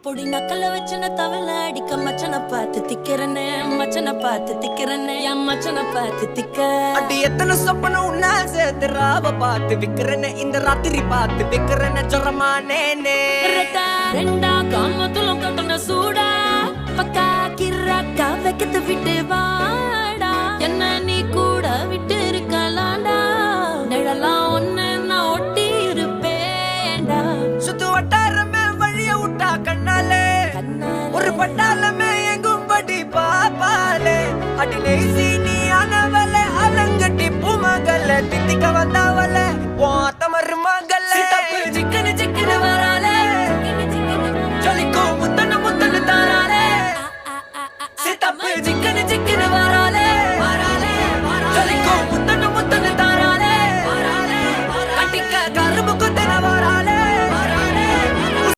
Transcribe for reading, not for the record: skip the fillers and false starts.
பொடி நக்கல வச்சன தவள அடிக்க மச்சனை பார்த்து திக்கிறனே மச்சனை பார்த்து திக்கிறனே என் மச்சனை பார்த்து திக்க அடி எத்தனை சொப்பன உன்னா சேர்த்து ராவ பார்த்து விக்கிறனே இந்த ராத்திரி பார்த்து விக்கிறனே ஜொரமானே ரெண்டா காமத்துலம் கட்டண சூடா பக்கா கிராக்கா வைக்கத்து விட்டு வாடா என்ன நீ கூட விட்டு இருக்கலாண்டா நிழலாம் ஒன்னு நான் ஒட்டி இருப்பேன்டா சுத்து வட்டாரமே வழிய விட்டா கண்ணாலே ஒரு பட்டா